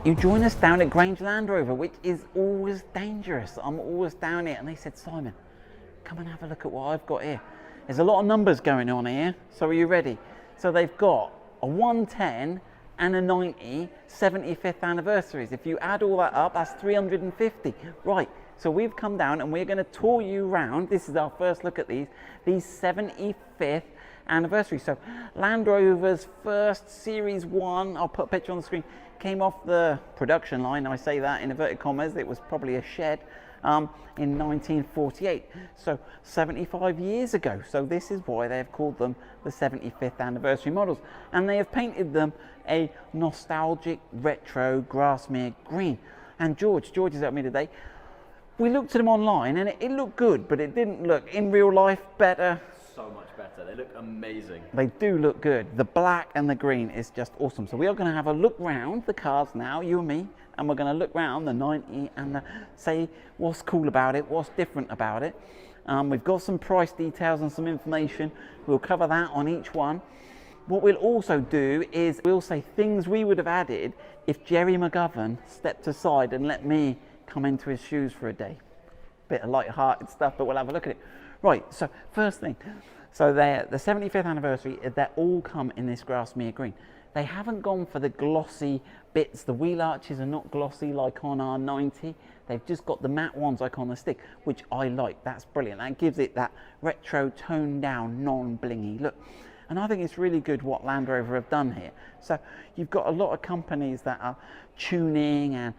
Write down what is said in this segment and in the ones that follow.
You join us down at Grange Land Rover, which is always dangerous. I'm always down here, and they said, Simon, come and have a look at what I've got here. There's a lot of numbers going on here, so are you ready? So they've got a 110 and a 90 75th anniversaries. If you add all that up, that's 350. Right, so we've come down and we're going to tour you around. This is our first look at these 75th anniversary. So Land Rover's first Series 1, I'll put a picture on the screen, came off the production line. I say that in inverted commas, it was probably a shed in 1948, so 75 years ago. So this is why they've called them the 75th anniversary models, and they have painted them a nostalgic retro Grassmere green. And George is helping me today. We looked at them online and it looked good, but it didn't look in real life better. So much better. They look amazing. They do look good. The black and the green is just awesome. So we are going to have a look round the cars now, you and me, and we're going to look round the 90 and say what's cool about it, what's different about it. We've got some price details and some information. We'll cover that on each one. What we'll also do is we'll say things we would have added if Jerry McGovern stepped aside and let me come into his shoes for a day. Bit of light-hearted stuff, but we'll have a look at it. Right, so first thing, so they're the 75th anniversary, they all come in this Grassmere green. They haven't gone for the glossy bits. The wheel arches are not glossy like on our 90. They've just got the matte ones like on the stick, which I like. That's brilliant. That gives it that retro, toned down, non-blingy look. And I think it's really good what Land Rover have done here. So you've got a lot of companies that are tuning and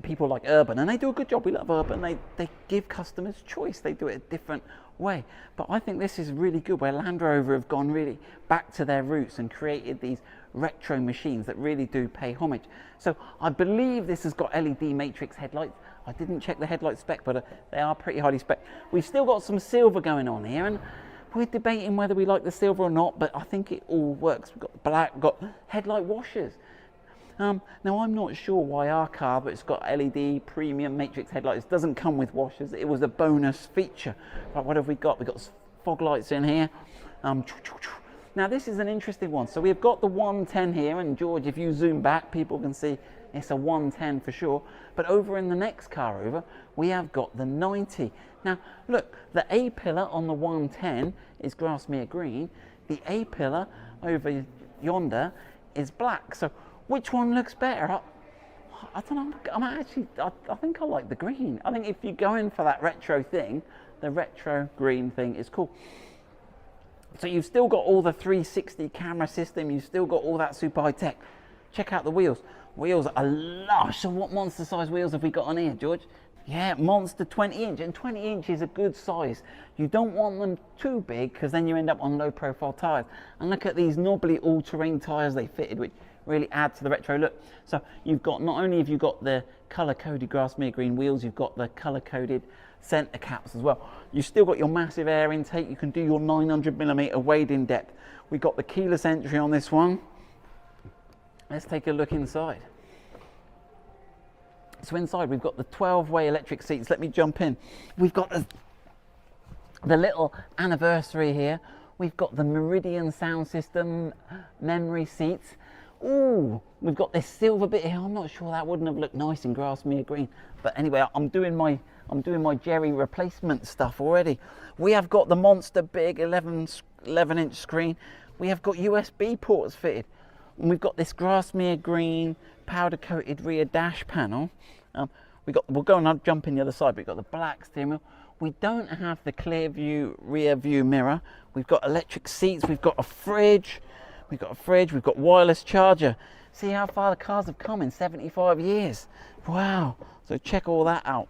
people like Urban, and they do a good job. We love Urban. They give customers choice. They do it a different way. But I think this is really good where Land Rover have gone really back to their roots and created these retro machines that really do pay homage. So I believe this has got LED matrix headlights. I didn't check the headlight spec, but they are pretty highly spec. We've still got some silver going on here, and we're debating whether we like the silver or not, but I think it all works. We've got black, got headlight washers. Now I'm not sure why our car, but it's got LED premium matrix headlights, doesn't come with washers. It was a bonus feature. Right, what have we got? We've got fog lights in here. Now this is an interesting one. So we've got the 110 here, and George, if you zoom back, people can see it's a 110 for sure. But over in the next car over, we have got the 90. Now look, the A-pillar on the 110 is Grassmere green. The A-pillar over yonder is black. So which one looks better? I don't know. I think I like the green. I think if you're going for that retro thing, the retro green thing is cool. So you've still got all the 360 camera system. You've still got all that super high tech. Check out the wheels. Wheels are lush. So what monster size wheels have we got on here, George? Yeah, monster 20 inch, and 20 inch is a good size. You don't want them too big because then you end up on low profile tires. And look at these knobbly all-terrain tires they fitted, which really add to the retro look. So you've got, not only have you got the color-coded Grassmere green wheels, you've got the color-coded center caps as well. You've still got your massive air intake. You can do your 900mm wade-in depth. We've got the keyless entry on this one. Let's take a look inside. So inside we've got the 12-way electric seats. Let me jump in. We've got the little anniversary here. We've got the Meridian sound system, memory seats. Ooh, we've got this silver bit here. I'm not sure that wouldn't have looked nice in Grassmere green. But anyway, I'm doing my Jerry replacement stuff already. We have got the monster big 11-inch screen. We have got USB ports fitted. And we've got this Grassmere green powder coated rear dash panel. We'll go and jump in the other side. We've got the black steering wheel. We don't have the clear view rear view mirror. We've got electric seats. We've got a fridge. We've got wireless charger. See how far the cars have come in 75 years. Wow. So check all that out.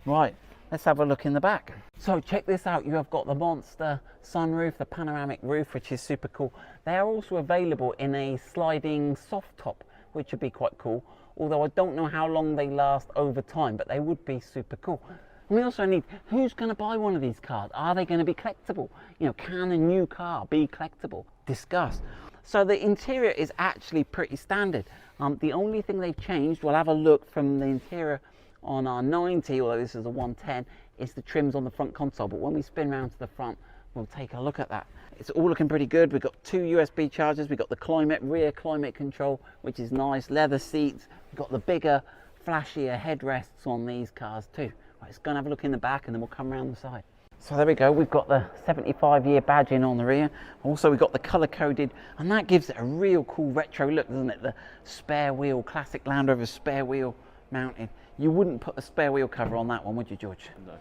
Right, let's have a look in the back. So check this out. You have got the monster sunroof, the panoramic roof, which is super cool. They are also available in a sliding soft top, which would be quite cool. Although I don't know how long they last over time, but they would be super cool. And we also need, who's going to buy one of these cars? Are they going to be collectible? You know, can a new car be collectible? Discuss. So the interior is actually pretty standard. The only thing they've changed, we'll have a look from the interior on our 90, although this is a 110, is the trims on the front console. But when we spin round to the front, we'll take a look at that. It's all looking pretty good. We've got 2 USB chargers. We've got the rear climate control, which is nice. Leather seats. We've got the bigger, flashier headrests on these cars too. Right, let's go and have a look in the back and then we'll come around the side. So there we go, we've got the 75-year badging on the rear. Also we've got the colour coded, and that gives it a real cool retro look, doesn't it? The spare wheel, classic Land Rover spare wheel mounted. You wouldn't put a spare wheel cover on that one, would you, George? No.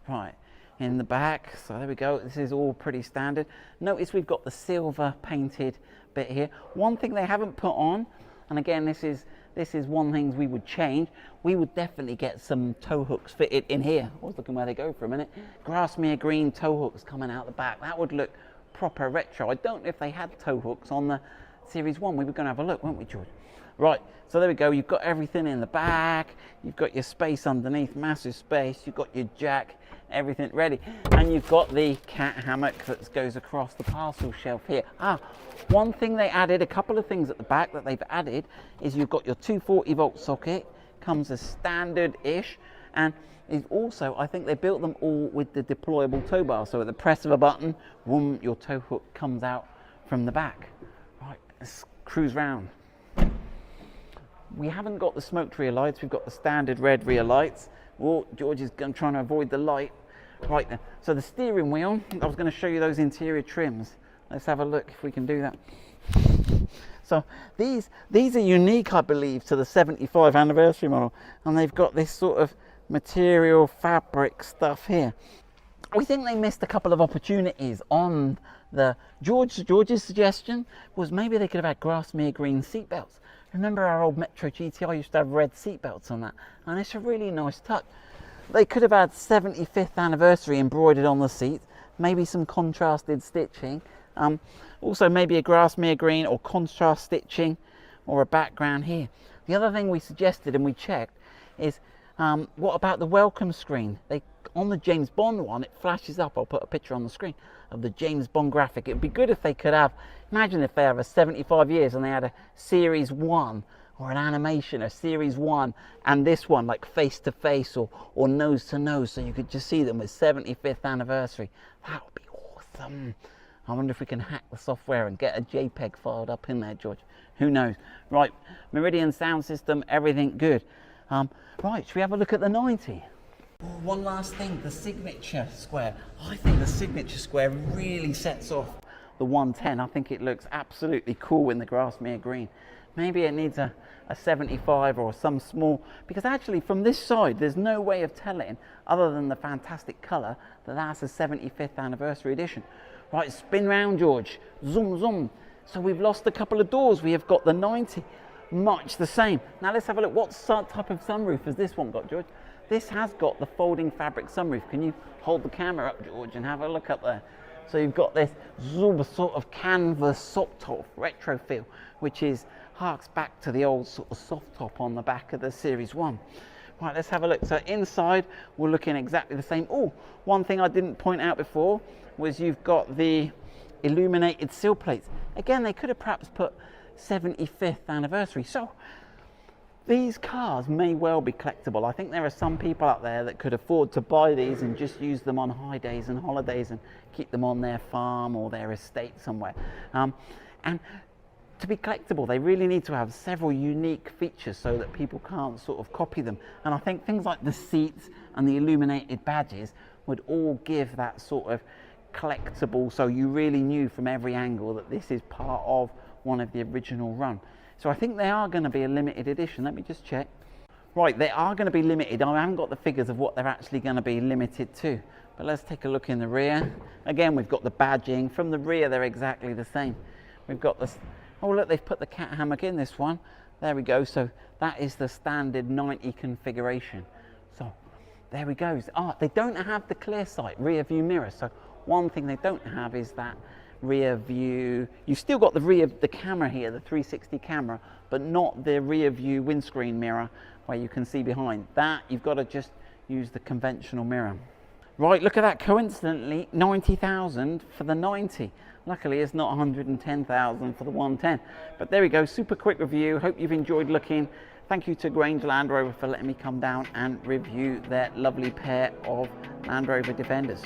Right, in the back, so there we go, this is all pretty standard. Notice we've got the silver painted bit here. One thing they haven't put on, and again this is one thing we would change, we would definitely get some tow hooks fitted in here. I was looking where they go for a minute. Grassmere green tow hooks coming out the back. That would look proper retro. I don't know if they had tow hooks on the Series 1. We were going to have a look, weren't we, George? Right, so there we go. You've got everything in the back. You've got your space underneath, massive space. You've got your jack, everything ready. And you've got the cat hammock that goes across the parcel shelf here. One thing they added, a couple of things at the back that they've added, is you've got your 240-volt socket, comes as standard-ish, and is also, I think they built them all with the deployable tow bar. So at the press of a button, boom, your tow hook comes out from the back. Right, let's cruise round. We haven't got the smoked rear lights, we've got the standard red rear lights. Oh, George is trying to avoid the light. Right then, so the steering wheel, I was going to show you those interior trims. Let's have a look if we can do that. So these are unique, I believe, to the 75 anniversary model, and they've got this sort of material fabric stuff here. We think they missed a couple of opportunities on the George's suggestion was maybe they could have had Grassmere green seat belts. Remember our old Metro GTI used to have red seat belts on that, and it's a really nice touch. They could have had 75th anniversary embroidered on the seat, maybe some contrasted stitching, also maybe a Grassmere green or contrast stitching or a background here. The other thing we suggested and we checked is what about the welcome screen? On the James Bond one, it flashes up. I'll put a picture on the screen of the James Bond graphic. It would be good if they could have, imagine if they have a 75 years and they had a Series 1 or an animation, a Series 1 and this one like face to face or nose to nose, so you could just see them with 75th anniversary. That would be awesome. I wonder if we can hack the software and get a JPEG filed up in there, George. Who knows? Right, Meridian sound system, everything good. Right, should we have a look at the 90? One last thing, the signature square. I think the signature square really sets off the 110. I think it looks absolutely cool in the Grassmere green. Maybe it needs a 75 or some small, because actually from this side there's no way of telling other than the fantastic colour that that's a 75th anniversary edition. Right, spin round, George. Zoom, zoom. So we've lost a couple of doors. We have got the 90, much the same. Now let's have a look. What type of sunroof has this one got, George? This has got the folding fabric sunroof. Can you hold the camera up, George, and have a look up there? So you've got this sort of canvas soft top retro feel, which harks back to the old sort of soft top on the back of the Series 1. Right, let's have a look. So inside, we're looking exactly the same. Oh, one thing I didn't point out before was you've got the illuminated sill plates. Again, they could have perhaps put 75th anniversary. So these cars may well be collectible. I think there are some people out there that could afford to buy these and just use them on high days and holidays and keep them on their farm or their estate somewhere. And to be collectible, they really need to have several unique features so that people can't sort of copy them. And I think things like the seats and the illuminated badges would all give that sort of collectible, so you really knew from every angle that this is part of one of the original run. So I think they are going to be a limited edition. Let me just check. Right, they are going to be limited. I haven't got the figures of what they're actually going to be limited to, but let's take a look in the rear. Again, we've got the badging. From the rear, they're exactly the same. We've got this. Oh look, they've put the cat hammock in this one. There we go. So that is the standard 90 configuration. So there we go. They don't have the clear sight rear view mirror. So one thing they don't have is that rear view. You've still got the camera here, the 360 camera, but not the rear view windscreen mirror where you can see behind. That you've got to just use the conventional mirror. Right, look at that. Coincidentally, 90,000 for the 90. Luckily, it's not 110,000 for the 110. But there we go. Super quick review. Hope you've enjoyed looking. Thank you to Grange Land Rover for letting me come down and review their lovely pair of Land Rover Defenders.